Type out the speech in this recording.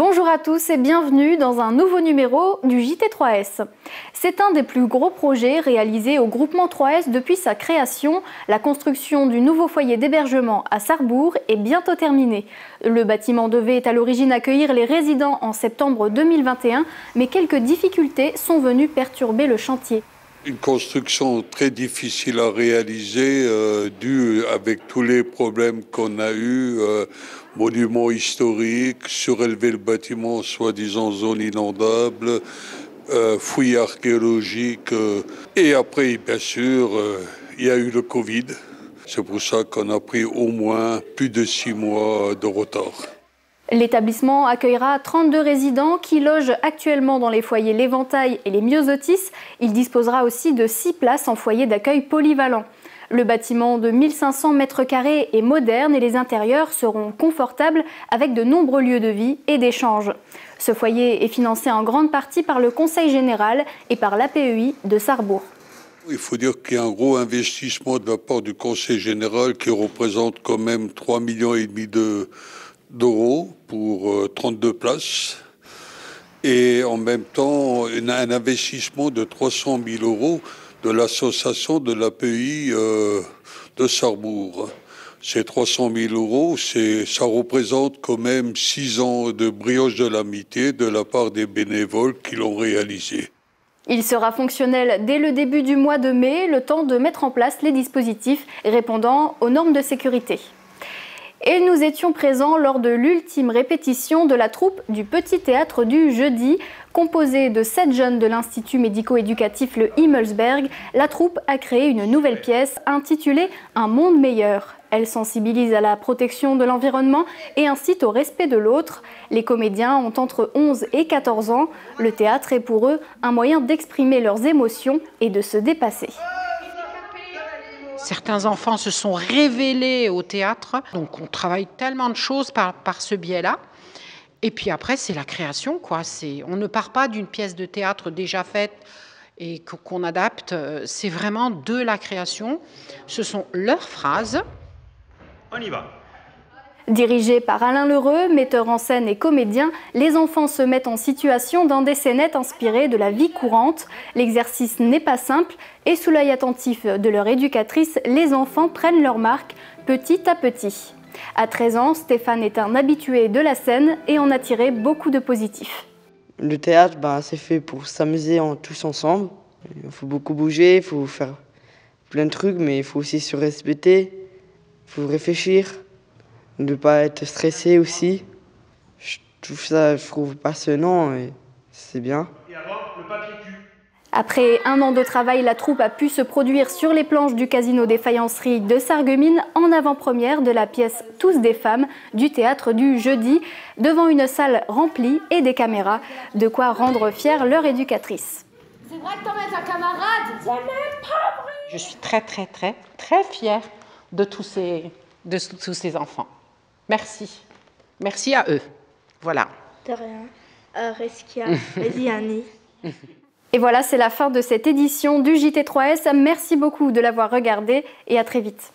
Bonjour à tous et bienvenue dans un nouveau numéro du JT3S. C'est un des plus gros projets réalisés au groupement 3S depuis sa création. La construction du nouveau foyer d'hébergement à Sarrebourg est bientôt terminée. Le bâtiment devait à l'origine accueillir les résidents en septembre 2021, mais quelques difficultés sont venues perturber le chantier. Une construction très difficile à réaliser, due avec tous les problèmes qu'on a eus, monuments historiques, surélever le bâtiment, soi-disant zone inondable, fouilles archéologiques. Et après, bien sûr, il y a eu le Covid. C'est pour ça qu'on a pris au moins plus de 6 mois de retard. L'établissement accueillera 32 résidents qui logent actuellement dans les foyers L'Éventail et les Myosotis. Il disposera aussi de 6 places en foyer d'accueil polyvalent. Le bâtiment de 1500 m² est moderne et les intérieurs seront confortables avec de nombreux lieux de vie et d'échange. Ce foyer est financé en grande partie par le Conseil général et par l'APEI de Sarrebourg. Il faut dire qu'il y a un gros investissement de la part du Conseil général qui représente quand même 3,5 millions d'euros pour 32 places et en même temps un investissement de 300 000 euros de l'association de l'APEI de Sarrebourg. Ces 300 000 euros, ça représente quand même 6 ans de brioche de l'amitié de la part des bénévoles qui l'ont réalisé. Il sera fonctionnel dès le début du mois de mai, le temps de mettre en place les dispositifs répondant aux normes de sécurité. Et nous étions présents lors de l'ultime répétition de la troupe du Petit Théâtre du Jeudi. Composée de 7 jeunes de l'Institut médico-éducatif Le Himmelsberg, la troupe a créé une nouvelle pièce intitulée « Un monde meilleur ». Elle sensibilise à la protection de l'environnement et incite au respect de l'autre. Les comédiens ont entre 11 et 14 ans. Le théâtre est pour eux un moyen d'exprimer leurs émotions et de se dépasser. Certains enfants se sont révélés au théâtre, donc on travaille tellement de choses par ce biais-là. Et puis après, c'est la création, quoi. On ne part pas d'une pièce de théâtre déjà faite et qu'on adapte, c'est vraiment de la création. Ce sont leurs phrases. On y va. Dirigé par Alain Lheureux, metteur en scène et comédien, les enfants se mettent en situation dans des scénettes inspirées de la vie courante. L'exercice n'est pas simple et sous l'œil attentif de leur éducatrice, les enfants prennent leur marque petit à petit. À 13 ans, Stéphane est un habitué de la scène et en a tiré beaucoup de positifs. Le théâtre, c'est fait pour s'amuser tous ensemble. Il faut beaucoup bouger, il faut faire plein de trucs, mais il faut aussi se respecter, il faut réfléchir. De ne pas être stressé aussi. Je trouve passionnant et c'est bien. Et alors, le papier cul. Après 1 an de travail, la troupe a pu se produire sur les planches du Casino des Faïenceries de Sarreguemines en avant-première de la pièce Tous des femmes du Théâtre du Jeudi, devant une salle remplie et des caméras, de quoi rendre fière leur éducatrice. C'est vrai que t'en mets ta camarade. C'est même pas vrai. Je suis très, très, très, très fière de tous ces enfants. Merci. Merci à eux. Voilà. De rien. Reskia. Vas-y, Annie. Et voilà, c'est la fin de cette édition du JT3S. Merci beaucoup de l'avoir regardé et à très vite.